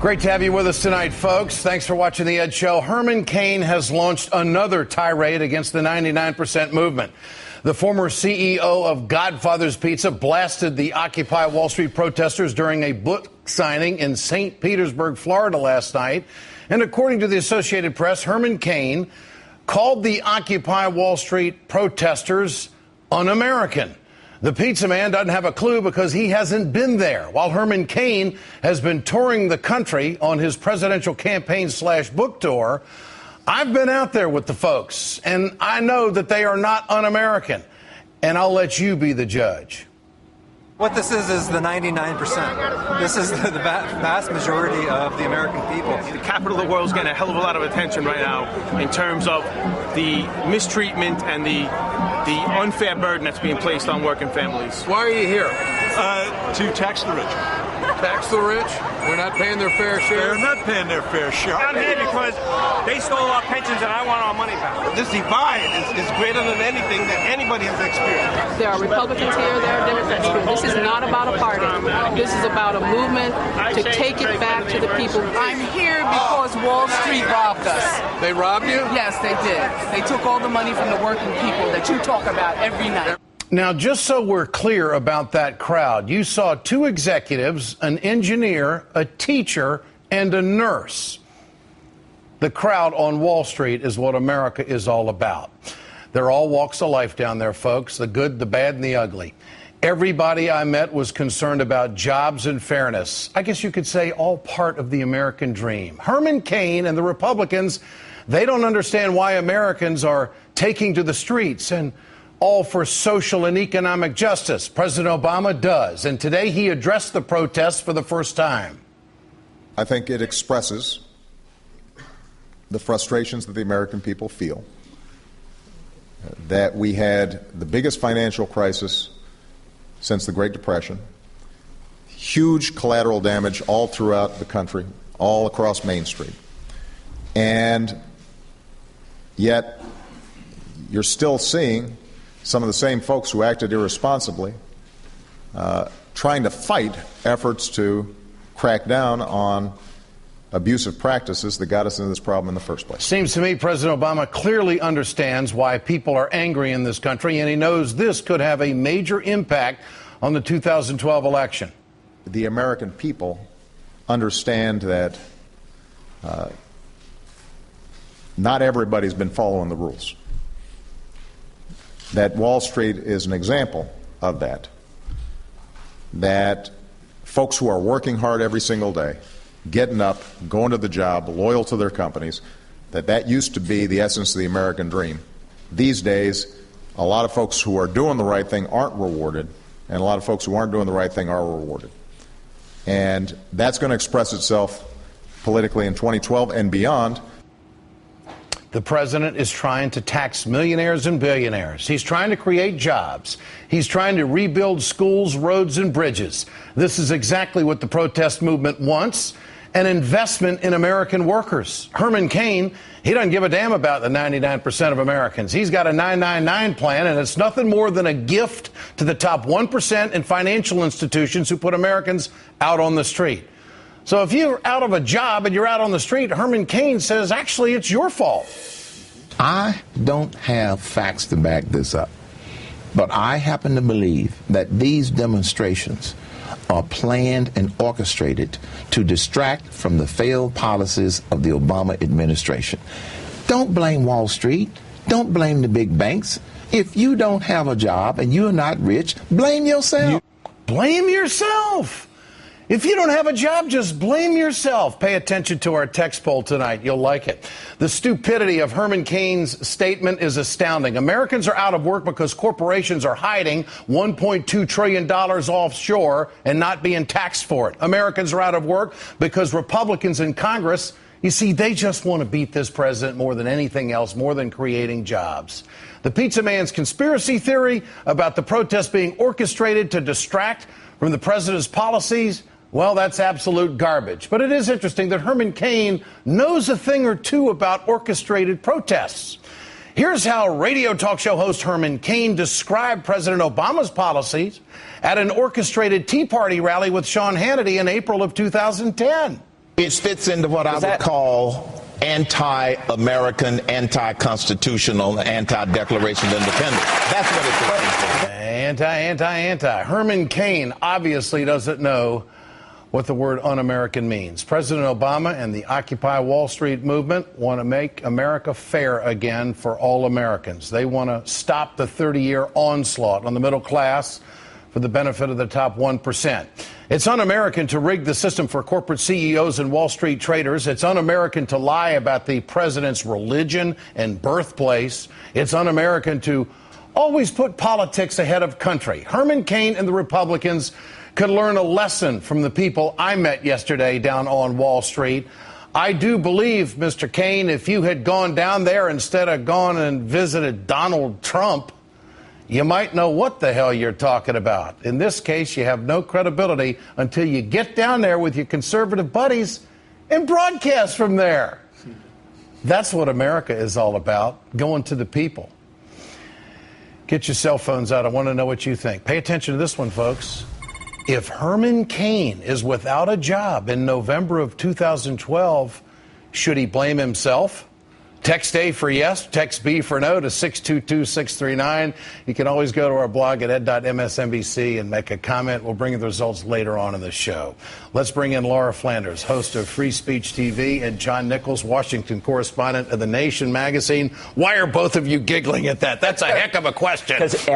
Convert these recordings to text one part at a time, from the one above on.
Great to have you with us tonight, folks. Thanks for watching The Ed Show. Herman Cain has launched another tirade against the 99% movement. The former CEO of Godfather's Pizza blasted the Occupy Wall Street protesters during a book signing in St. Petersburg, Florida last night. And according to the Associated Press, Herman Cain called the Occupy Wall Street protesters un-American. The pizza man doesn't have a clue because he hasn't been there. While Herman Cain has been touring the country on his presidential campaign/book tour, I've been out there with the folks, and I know that they are not un-American. And I'll let you be the judge. What this is the 99%. This is the vast majority of the American people. The capital of the world is getting a hell of a lot of attention right now in terms of the mistreatment and the unfair burden that's being placed on working families. Why are you here? To tax the rich. Tax the rich? They're not paying their fair share? They're not paying their fair share. I'm here because they stole our pensions and I want our money back. This divide is greater than anything that anybody has experienced. There are Republicans here, there are Democrats here. This is not about a party. This is about a movement to take it back to the people. I'm here because Wall Street robbed us. They robbed you? Yes, they did. They took all the money from the working people that you talk about every night. Now, just so we're clear about that crowd, you saw two executives, an engineer, a teacher, and a nurse. The crowd on Wall Street is what America is all about. They're all walks of life down there, folks, the good, the bad, and the ugly. Everybody I met was concerned about jobs and fairness. I guess you could say all part of the American dream. Herman Cain and the Republicans, they don't understand why Americans are taking to the streets and all for social and economic justice. President Obama does, and today he addressed the protests for the first time. I think it expresses the frustrations that the American people feel, that we had the biggest financial crisis since the Great Depression, huge collateral damage all throughout the country, all across Main Street, and yet you're still seeing some of the same folks who acted irresponsibly trying to fight efforts to crack down on abusive practices that got us into this problem in the first place. Seems to me President Obama clearly understands why people are angry in this country, and he knows this could have a major impact on the 2012 election. The American people understand that not everybody's been following the rules. That Wall Street is an example of that. That folks who are working hard every single day, getting up, going to the job, loyal to their companies, that used to be the essence of the American dream. These days, a lot of folks who are doing the right thing aren't rewarded, and a lot of folks who aren't doing the right thing are rewarded. And that's going to express itself politically in 2012 and beyond. The president is trying to tax millionaires and billionaires. He's trying to create jobs. He's trying to rebuild schools, roads, and bridges. This is exactly what the protest movement wants, an investment in American workers. Herman Cain, he doesn't give a damn about the 99% of Americans. He's got a 999 plan, and it's nothing more than a gift to the top 1% in financial institutions who put Americans out on the street. So if you're out of a job and you're out on the street, Herman Cain says, actually, it's your fault. I don't have facts to back this up, but I happen to believe that these demonstrations are planned and orchestrated to distract from the failed policies of the Obama administration. Don't blame Wall Street. Don't blame the big banks. If you don't have a job and you're not rich, blame yourself. Blame yourself. If you don't have a job, just blame yourself. Pay attention to our text poll tonight. You'll like it. The stupidity of Herman Cain's statement is astounding. Americans are out of work because corporations are hiding $1.2 trillion offshore and not being taxed for it. Americans are out of work because Republicans in Congress, you see, they just want to beat this president more than anything else, more than creating jobs. The pizza man's conspiracy theory about the protests being orchestrated to distract from the president's policies, well, that's absolute garbage. But it is interesting that Herman Cain knows a thing or two about orchestrated protests. Here's how radio talk show host Herman Cain described President Obama's policies at an orchestrated Tea Party rally with Sean Hannity in April of 2010. It fits into what I would call anti-American, anti-constitutional, anti-Declaration of Independence. That's what it fits into. Anti. Herman Cain obviously doesn't know what the word un-American means. President Obama and the Occupy Wall Street movement want to make America fair again for all Americans. They want to stop the 30-year onslaught on the middle class for the benefit of the top 1%. It's un-American to rig the system for corporate CEOs and Wall Street traders. It's un-American to lie about the president's religion and birthplace. It's un-American to always put politics ahead of country. Herman Cain and the Republicans could learn a lesson from the people I met yesterday down on Wall Street. I do believe, Mr. Cain, if you had gone down there instead of gone and visited Donald Trump, you might know what the hell you're talking about. In this case, you have no credibility until you get down there with your conservative buddies and broadcast from there. That's what America is all about, going to the people. Get your cell phones out. I want to know what you think. Pay attention to this one, folks. If Herman Cain is without a job in November of 2012, should he blame himself? Text A for yes, text B for no to 622-639. You can always go to our blog at ed.msnbc and make a comment. We'll bring you the results later on in the show. Let's bring in Laura Flanders, host of Free Speech TV, and John Nichols, Washington correspondent of The Nation magazine. Why are both of you giggling at that? That's a heck of a question. Because,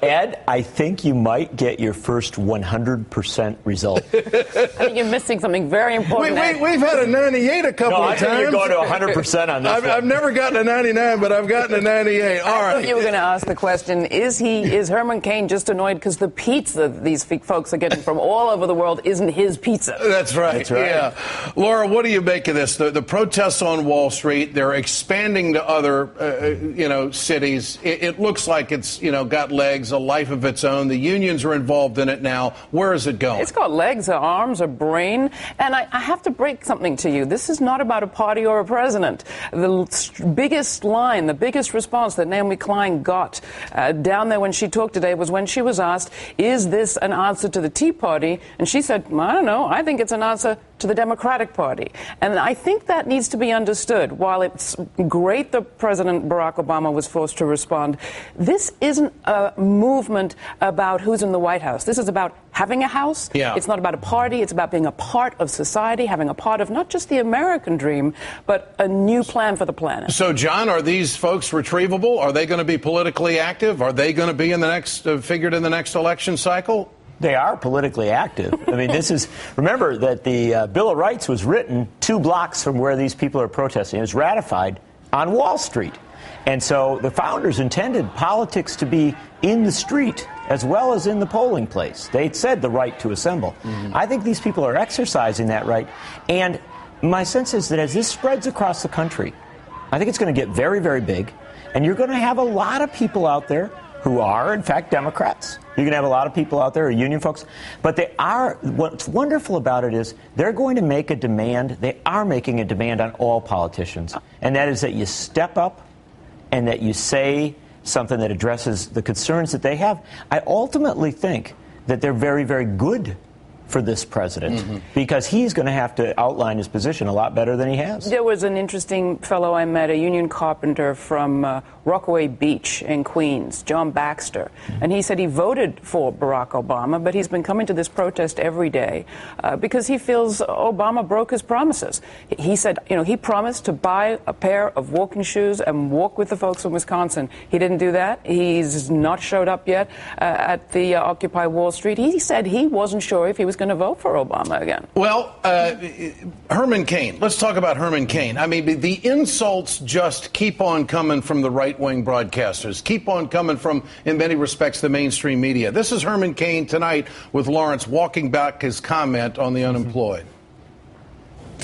Ed, I think you might get your first 100% result. I think you're missing something very important. We've had a 98 a couple of times. I think you're going to 100%. I've never gotten a 99, but I've gotten a 98. All right. I thought you were going to ask the question, is Herman Cain just annoyed because the pizza these folks are getting from all over the world isn't his pizza? That's right. Yeah. Laura, what do you make of this? The protests on Wall Street, they're expanding to other, cities. It looks like it's, got legs, a life of its own. The unions are involved in it now. Where is it going? It's got legs, arms, a brain. And I have to break something to you. This is not about a party or a president. The biggest line, the biggest response that Naomi Klein got down there when she talked today was when she was asked, is this an answer to the Tea Party? And she said, I don't know. I think it's an answer to the Democratic Party. And I think that needs to be understood. While it's great that President Barack Obama was forced to respond, this isn't a movement about who's in the White House. This is about having a house. Yeah. It's not about a party. It's about being a part of society, having a part of not just the American dream, but a new plan for the planet. So, John, are these folks retrievable? Are they going to be politically active? Are they going to be in the next figured in the next election cycle? They are politically active. I mean, remember that the Bill of Rights was written 2 blocks from where these people are protesting. It was ratified on Wall Street. And so the founders intended politics to be in the street as well as in the polling place. They said the right to assemble. Mm-hmm. I think these people are exercising that right. And my sense is that as this spreads across the country, I think it's going to get very, very big. And you're going to have a lot of people out there who are, in fact, Democrats. You're going to have a lot of people out there who are union folks. But what's wonderful about it is they're going to make a demand. They are making a demand on all politicians. And that is that you step up and that you say something that addresses the concerns that they have. I ultimately think that they're very, very good for this president, because he's going to have to outline his position a lot better than he has. There was an interesting fellow I met, a union carpenter from Rockaway Beach in Queens, John Baxter, and he said he voted for Barack Obama, but he's been coming to this protest every day because he feels Obama broke his promises. He said, he promised to buy a pair of walking shoes and walk with the folks in Wisconsin. He didn't do that. He's not showed up yet at the Occupy Wall Street. He said he wasn't sure if he was going to vote for Obama again. Well, Herman Cain. Let's talk about Herman Cain. I mean, the insults just keep on coming from the right-wing broadcasters, keep on coming from, in many respects, the mainstream media. This is Herman Cain tonight with Lawrence walking back his comment on the unemployed.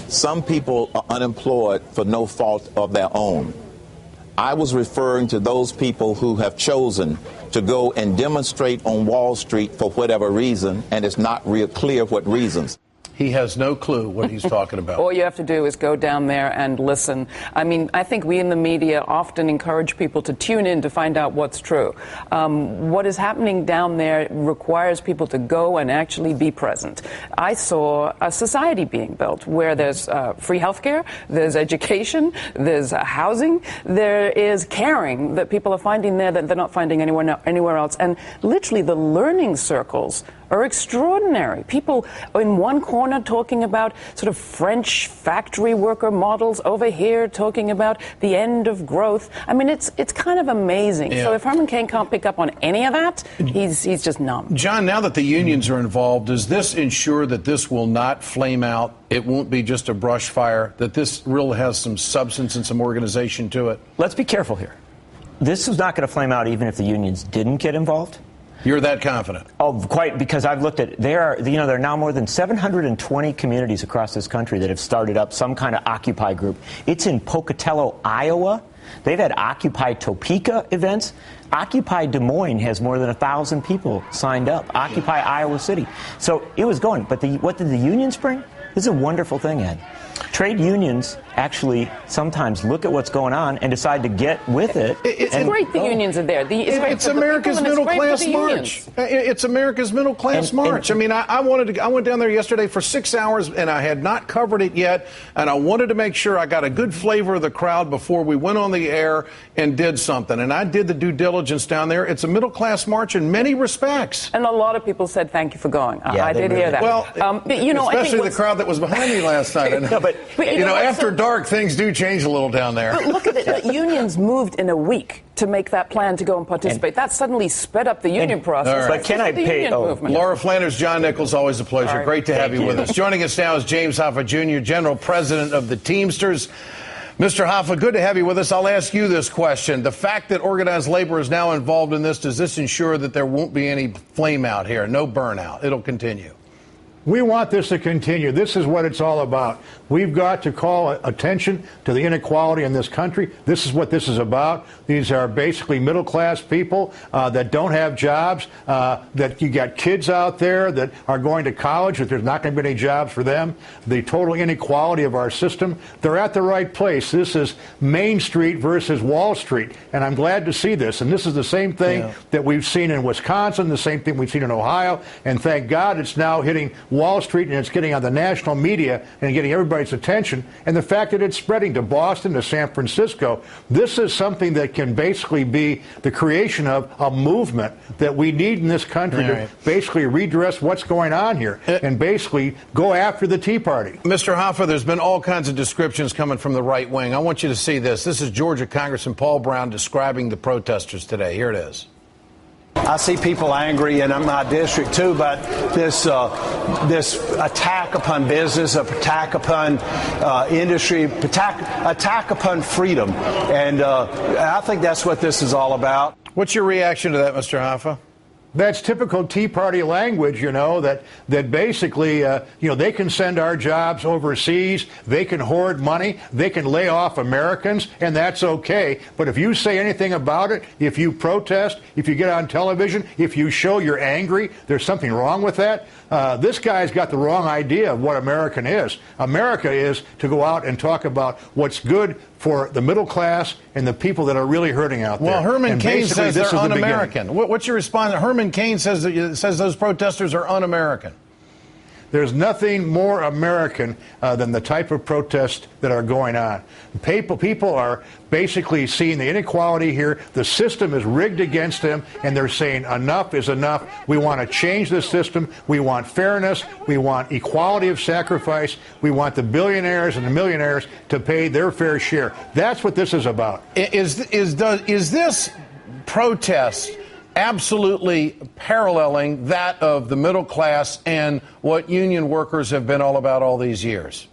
Some people are unemployed for no fault of their own. I was referring to those people who have chosen to go and demonstrate on Wall Street for whatever reason, and it's not real clear what reasons. he has no clue what he's talking about. All you have to do is go down there and listen. I mean, I think we in the media often encourage people to tune in to find out what's true. What is happening down there requires people to go and actually be present. I saw a society being built where there's free healthcare, there's education, there's housing, there is caring that people are finding there that they're not finding anywhere else. And literally the learning circles are extraordinary. People in one corner talking about sort of French factory worker models, over here talking about the end of growth. I mean, it's kind of amazing. Yeah. So if Herman Cain can't pick up on any of that, he's just numb. John, now that the unions are involved, does this ensure that this will not flame out? It won't be just a brush fire, that this really has some substance and some organization to it? Let's be careful here. This is not going to flame out even if the unions didn't get involved. You're that confident? Oh, quite, because I've looked at, there are now more than 720 communities across this country that have started up some kind of Occupy group. It's in Pocatello, Iowa. They've had Occupy Topeka events. Occupy Des Moines has more than 1,000 people signed up. Occupy Iowa City. So it was going. But what did the unions bring? This is a wonderful thing, Ed. Trade unions actually sometimes look at what's going on and decide to get with it. It's great the unions are there. It's America's middle class march. It's America's middle class march. I mean, I went down there yesterday for 6 hours, and I had not covered it yet, and I wanted to make sure I got a good flavor of the crowd before we went on the air and did something. And I did the due diligence down there. It's a middle class march in many respects. And a lot of people said thank you for going. Yeah, I did hear that. Well, but, you know, especially I think the crowd that was behind me last night. No, but you know, after dark, things do change a little down there. But look at it. The unions moved in a week to make that plan to go and participate. That suddenly sped up the union process. Right. But can I pay? Laura Flanders, John Nichols, always a pleasure. Right. Great to have you with you. us. Joining us now is James Hoffa Jr., General President of the Teamsters. Mr. Hoffa, good to have you with us. I'll ask you this question. The fact that organized labor is now involved in this, does this ensure that there won't be any flame out here, no burnout? It'll continue. We want this to continue. This is what it's all about. We've got to call attention to the inequality in this country. This is what this is about. These are basically middle-class people that don't have jobs, that you got kids out there that are going to college, that there's not going to be any jobs for them. The total inequality of our system. They're at the right place. This is Main Street versus Wall Street, and I'm glad to see this. And this is the same thing that we've seen in Wisconsin, the same thing we've seen in Ohio, and thank God it's now hitting Wall Street, and it's getting on the national media and getting everybody's attention. And the fact that it's spreading to Boston, to San Francisco, this is something that can basically be the creation of a movement that we need in this country to basically redress what's going on here and basically go after the Tea Party. Mr. Hoffa, there's been all kinds of descriptions coming from the right wing. I want you to see this. This is Georgia Congressman Paul Brown describing the protesters today. Here it is. I see people angry in my district, too, about this attack upon business, attack upon industry, attack upon freedom. And I think that's what this is all about. What's your reaction to that, Mr. Hoffa? That's typical Tea Party language, you know, that basically, they can send our jobs overseas, they can hoard money, they can lay off Americans, and that's okay. But if you say anything about it, if you protest, if you get on television, if you show you're angry, there's something wrong with that. This guy's got the wrong idea of what American is. America is to go out and talk about what's good for the middle class and the people that are really hurting out there. Well, Herman Cains says they're the un-American. What's your response? Herman Cains says those protesters are un-American. There's nothing more American than the type of protests that are going on. People are basically seeing the inequality here. The system is rigged against them, and they're saying enough is enough. We want to change the system. We want fairness. We want equality of sacrifice. We want the billionaires and the millionaires to pay their fair share. That's what this is about. Is this protest absolutely paralleling that of the middle class and what union workers have been all about all these years?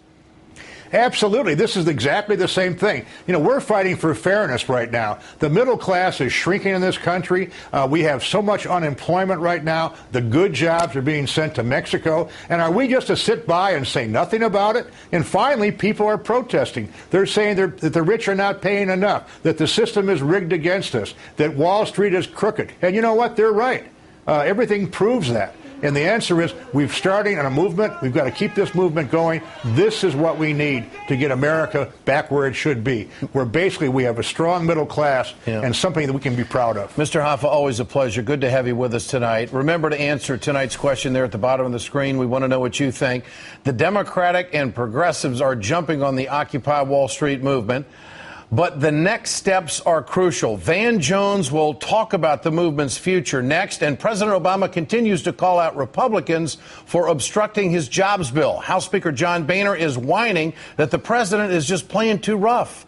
Absolutely. This is exactly the same thing. You know, we're fighting for fairness right now. The middle class is shrinking in this country. We have so much unemployment right now. The good jobs are being sent to Mexico. And are we just to sit by and say nothing about it? And finally, people are protesting. They're saying that the rich are not paying enough, that the system is rigged against us, that Wall Street is crooked. And you know what? They're right. Everything proves that. And the answer is we've started on a movement. We've got to keep this movement going. This is what we need to get America back where it should be, where basically we have a strong middle class and something that we can be proud of. Mr. Hoffa, always a pleasure. Good to have you with us tonight. Remember to answer tonight's question there at the bottom of the screen. We want to know what you think. The Democratic and progressives are jumping on the Occupy Wall Street movement. But the next steps are crucial. Van Jones will talk about the movement's future next, and President Obama continues to call out Republicans for obstructing his jobs bill. House Speaker John Boehner is whining that the president is just playing too rough.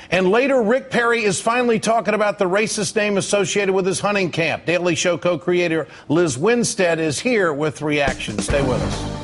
And later, Rick Perry is finally talking about the racist name associated with his hunting camp. Daily Show co-creator Liz Winstead is here with reaction. Stay with us.